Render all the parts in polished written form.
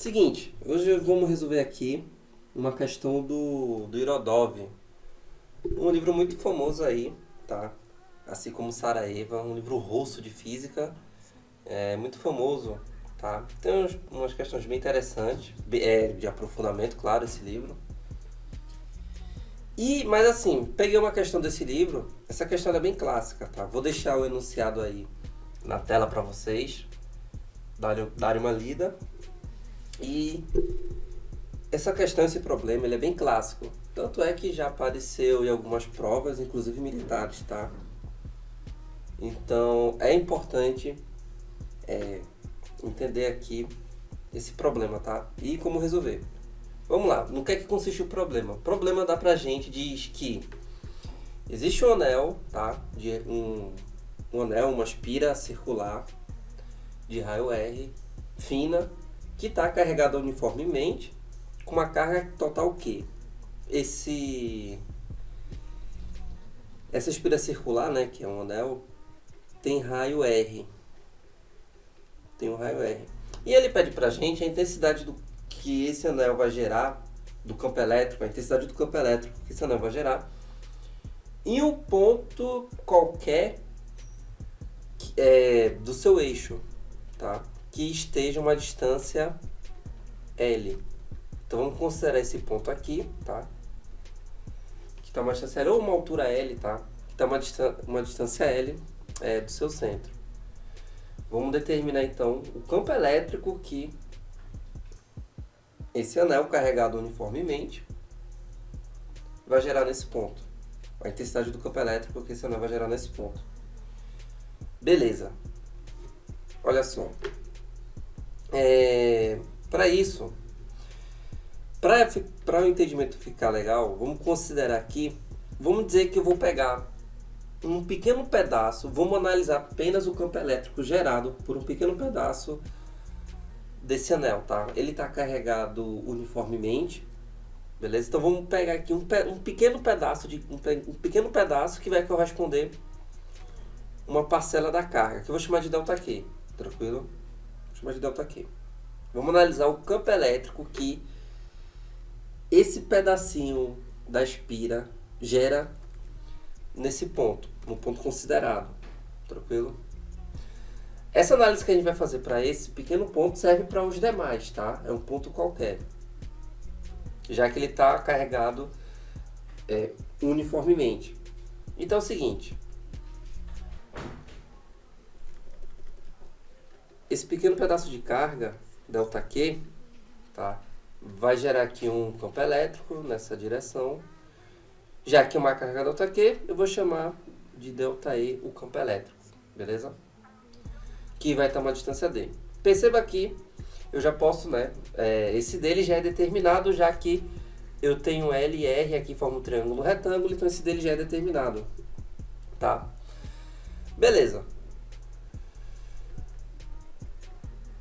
Seguinte, hoje vamos resolver aqui uma questão do Irodov. Um livro muito famoso aí, tá? Assim como Sarajevo, um livro russo de física, muito famoso, tá? Tem umas questões bem interessantes, de aprofundamento, claro, esse livro. Mas assim, peguei uma questão desse livro, essa questão é bem clássica, tá? Vou deixar o enunciado aí na tela para vocês darem uma lida. E essa questão, esse problema, ele é bem clássico. Tanto é que já apareceu em algumas provas, inclusive militares, tá? Então, é importante entender aqui esse problema, tá? E como resolver. Vamos lá, no que é que consiste o problema? O problema dá pra gente, diz que existe um anel, tá? Um anel, uma espira circular de raio R, fina, que está carregada uniformemente, com uma carga total Q. Essa espira circular, né, que é um anel, tem raio R. Tem um raio R. E ele pede pra gente a intensidade que esse anel vai gerar, do campo elétrico, a intensidade do campo elétrico que esse anel vai gerar, em um ponto qualquer do seu eixo, tá? Que esteja uma distância L. Então vamos considerar esse ponto aqui, tá? Que está uma distância L ou uma altura L, tá? Que está uma distância L do seu centro. Vamos determinar então o campo elétrico que esse anel carregado uniformemente vai gerar nesse ponto. A intensidade do campo elétrico que esse anel vai gerar nesse ponto. Beleza. Olha só. Para isso, para o entendimento ficar legal, vamos considerar aqui, vamos dizer que eu vou pegar um pequeno pedaço, vamos analisar apenas o campo elétrico gerado por um pequeno pedaço desse anel, tá? Ele está carregado uniformemente, beleza? Então vamos pegar aqui um pequeno pedaço que vai corresponder uma parcela da carga, que eu vou chamar de ΔQ, tranquilo? Vou chamar de ΔQ. Vamos analisar o campo elétrico que esse pedacinho da espira gera nesse ponto, no ponto considerado, tranquilo? Essa análise que a gente vai fazer para esse pequeno ponto serve para os demais, tá? É um ponto qualquer, já que ele está carregado uniformemente. Então é o seguinte, esse pequeno pedaço de carga, ΔQ, tá? Vai gerar aqui um campo elétrico nessa direção. Já que é uma carga ΔQ, eu vou chamar de ΔE o campo elétrico, beleza? Que vai estar uma distância D. Perceba que eu já posso, né? Esse dele já é determinado, já que eu tenho L e R aqui, forma um triângulo retângulo, então esse dele já é determinado, tá? Beleza.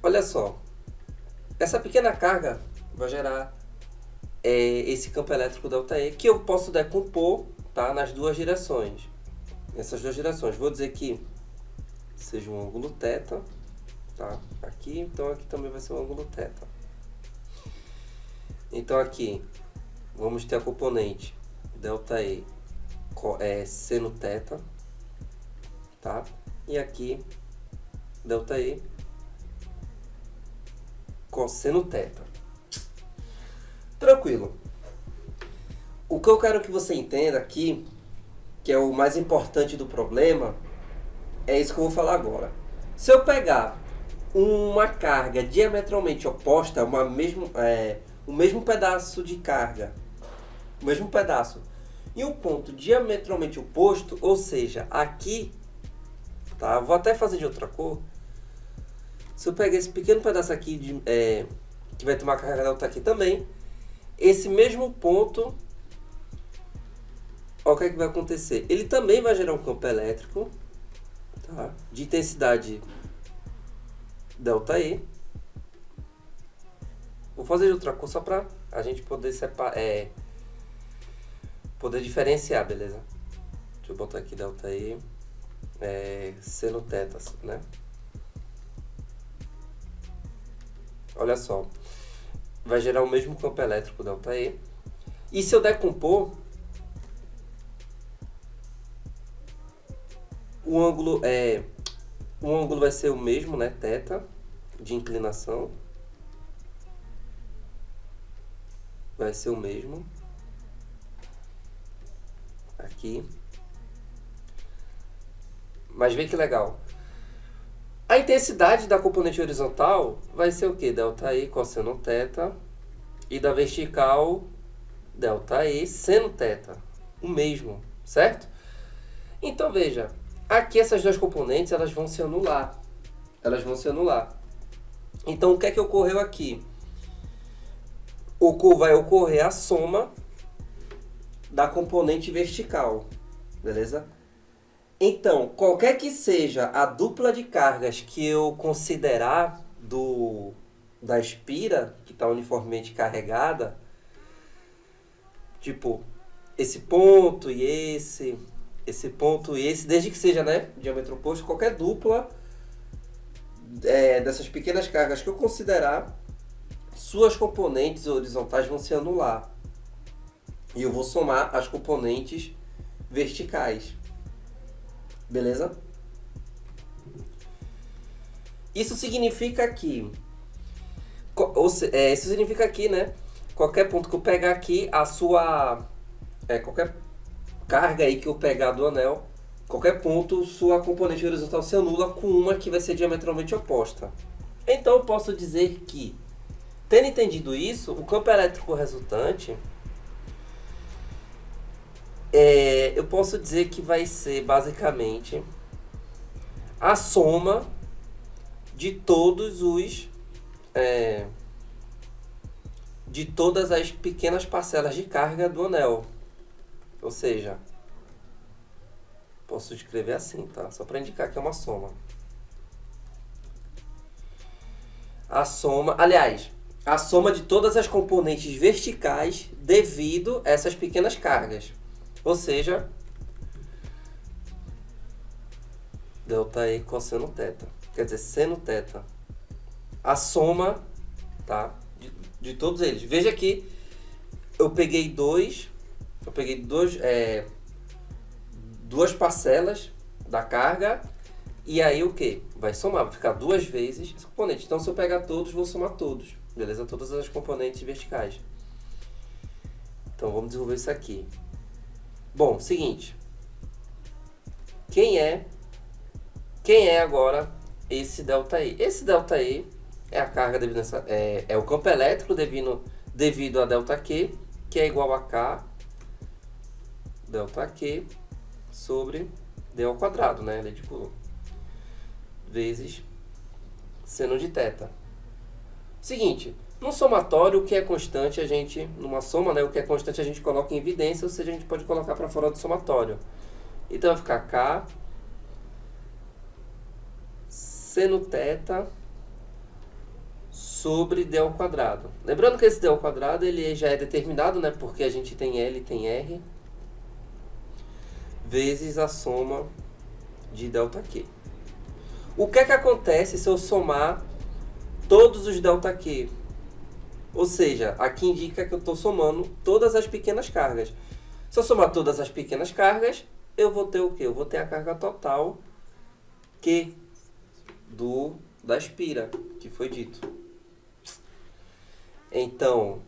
Olha só, essa pequena carga vai gerar esse campo elétrico ΔE, que eu posso decompor, tá, nas duas direções. Nessas duas direções. Vou dizer que seja um ângulo θ, tá? Aqui, então aqui também vai ser um ângulo θ. Então aqui vamos ter a componente ΔE seno θ, tá? E aqui ΔE cosseno θ. Tranquilo. O que eu quero que você entenda aqui, que é o mais importante do problema, é isso que eu vou falar agora. Se eu pegar uma carga diametralmente oposta, o mesmo pedaço de carga, o mesmo pedaço, e um ponto diametralmente oposto, ou seja, aqui, tá? Vou até fazer de outra cor. Se eu pegar esse pequeno pedaço aqui, que vai ter uma carga delta aqui também, esse mesmo ponto, olha o que é que vai acontecer. Ele também vai gerar um campo elétrico, tá? De intensidade ΔE. Vou fazer de outra cor só para a gente poder poder diferenciar, beleza? Deixa eu botar aqui ΔE, seno θ, né? Olha só. vai gerar o mesmo campo elétrico ΔE. E se eu decompor, o ângulo vai ser o mesmo, né? Θ de inclinação. Vai ser o mesmo. Aqui. Mas vê que legal. A intensidade da componente horizontal vai ser o quê? ΔE cosseno θ. E da vertical, ΔE seno θ. O mesmo, certo? Então veja, aqui essas duas componentes elas vão se anular. Então o que é que ocorreu aqui? Vai ocorrer a soma da componente vertical, beleza? Então, qualquer que seja a dupla de cargas que eu considerar da espira, que está uniformemente carregada, tipo, esse ponto e esse ponto e esse, desde que seja, né, diâmetro oposto, qualquer dupla dessas pequenas cargas que eu considerar, suas componentes horizontais vão se anular. E eu vou somar as componentes verticais. Beleza? Isso significa que, né? Qualquer ponto que eu pegar aqui, qualquer carga aí que eu pegar do anel, qualquer ponto, sua componente horizontal se anula com uma que vai ser diametralmente oposta. Então eu posso dizer que, tendo entendido isso, o campo elétrico resultante, eu posso dizer que vai ser basicamente a soma de todas as pequenas parcelas de carga do anel. Ou seja, posso escrever assim, tá? Só para indicar que é uma soma. A soma de todas as componentes verticais devido a essas pequenas cargas. Ou seja, ΔE cosseno θ. Quer dizer, seno θ. A soma, tá, de todos eles. Veja que eu peguei duas parcelas da carga. E aí o que? Vai somar, vai ficar duas vezes esse componente. Então, se eu pegar todos, vou somar todos. Beleza? Todas as componentes verticais. Então, vamos desenvolver isso aqui. Bom, seguinte. Quem é agora esse ΔE? Esse ΔE é a carga devido é o campo elétrico devido a ΔQ, que é igual a K ΔQ sobre D ao quadrado, né? Lei de Coulomb, vezes seno de θ. Seguinte, no somatório, o que é constante, numa soma, né, o que é constante a gente coloca em evidência, ou seja, a gente pode colocar para fora do somatório. Então vai ficar K seno θ sobre D ao quadrado. Lembrando que esse D ao quadrado ele já é determinado, né, porque a gente tem L e tem R, vezes a soma de ΔQ. O que é que acontece se eu somar todos os ΔQ? Ou seja, aqui indica que eu estou somando todas as pequenas cargas. Se eu somar todas as pequenas cargas, eu vou ter o quê? Eu vou ter a carga total Q da espira, que foi dito. Então,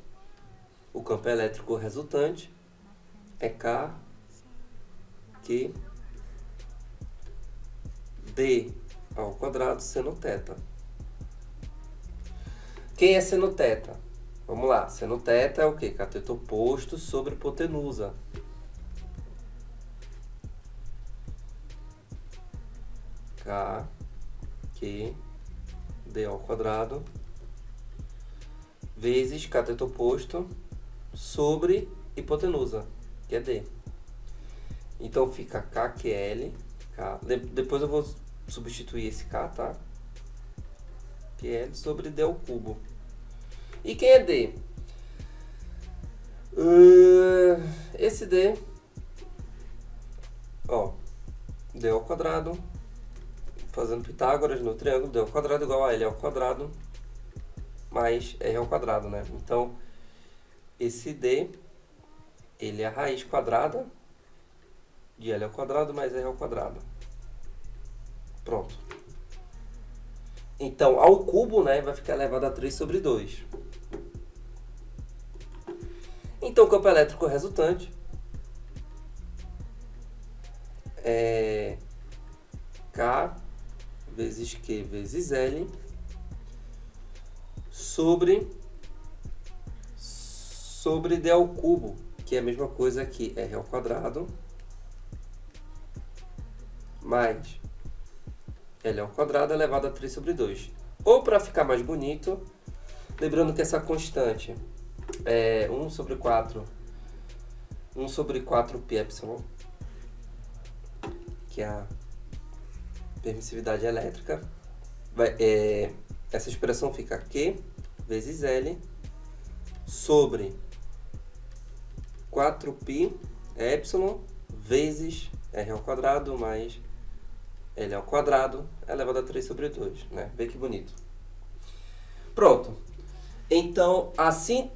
o campo elétrico resultante é K, Q, D ao quadrado seno θ. Quem é seno θ? Vamos lá, seno θ é o quê? Cateto oposto sobre hipotenusa. K, Q, D ao quadrado, vezes cateto oposto sobre hipotenusa, que é D. Então fica KQL, depois eu vou substituir esse K, tá? QL sobre D ao cubo. E quem é D? Esse D, ó, D ao quadrado, fazendo Pitágoras no triângulo, D ao quadrado igual a L ao quadrado, mais R ao quadrado, né? Então, esse D, ele é a raiz quadrada de L ao quadrado mais R ao quadrado. Pronto. Então, ao cubo, né, vai ficar elevado a 3 sobre 2. Então, o campo elétrico resultante é K vezes Q vezes L sobre D ao cubo, que é a mesma coisa que R ao quadrado mais L ao quadrado elevado a 3 sobre 2. Ou, para ficar mais bonito, lembrando que essa constante é 1 sobre 4 π que é a permissividade elétrica. Essa expressão fica Q vezes L sobre 4π vezes R ao quadrado mais L ao quadrado elevado a 3 sobre 2, né? Vê que bonito. Pronto. Então, assim,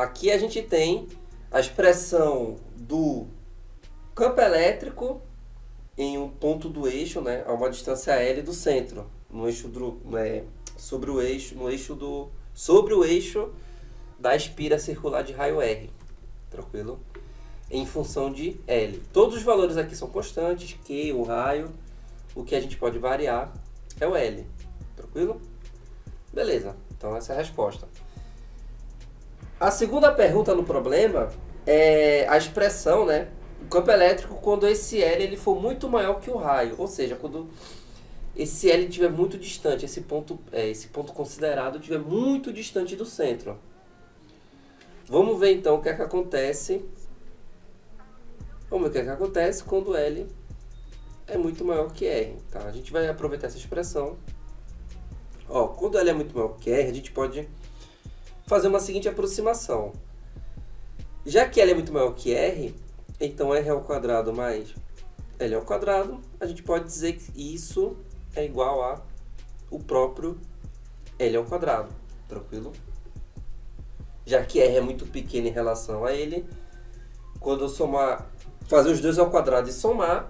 aqui a gente tem a expressão do campo elétrico em um ponto do eixo, né, a uma distância L do centro, no eixo sobre o eixo da espira circular de raio R, tranquilo? Em função de L. Todos os valores aqui são constantes, Q, o raio, o que a gente pode variar é o L, tranquilo? Beleza, então essa é a resposta. A segunda pergunta no problema é a expressão, né? O campo elétrico quando esse L ele for muito maior que o raio, ou seja, quando esse L estiver muito distante, esse ponto considerado estiver muito distante do centro. Vamos ver então o que é que acontece. Vamos ver o que é que acontece quando L é muito maior que R. Tá? A gente vai aproveitar essa expressão. Ó, quando L é muito maior que R, a gente pode fazer uma seguinte aproximação. Já que L é muito maior que R, então R ao quadrado mais L ao quadrado, a gente pode dizer que isso é igual a o próprio L ao quadrado, tranquilo? Já que R é muito pequeno em relação a ele, quando eu fazer os dois ao quadrado e somar,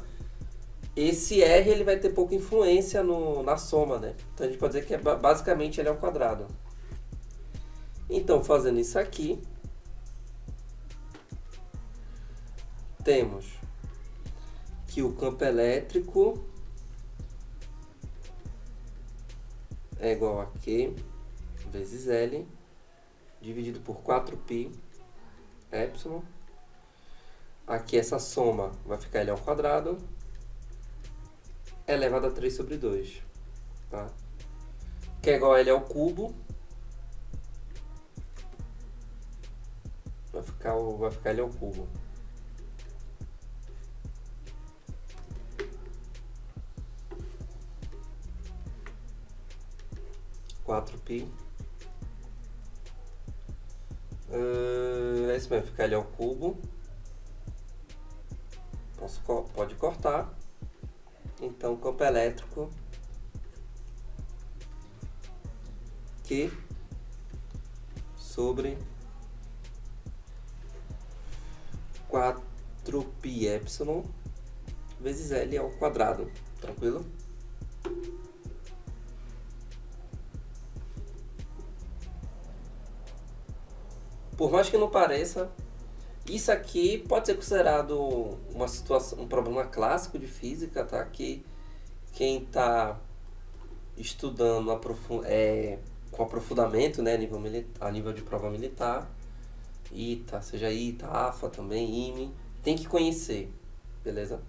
esse R ele vai ter pouca influência na soma, né? Então a gente pode dizer que é basicamente L ao quadrado. Então, fazendo isso aqui, temos que o campo elétrico é igual a Q vezes L dividido por 4π epsilon. Aqui essa soma vai ficar L ao quadrado elevado a 3 sobre 2. Tá? Que é igual a L ao cubo. Vai ficar L ao cubo. π. Esse vai ficar L ao cubo. Pode cortar. Então, campo elétrico Q sobre 4π epsilon vezes L ao quadrado. Tranquilo? Por mais que não pareça, isso aqui pode ser considerado um problema clássico de física, tá? Que quem está estudando com aprofundamento, né, a nível de prova militar, ITA, seja ITA, AFA também, IME, tem que conhecer, beleza?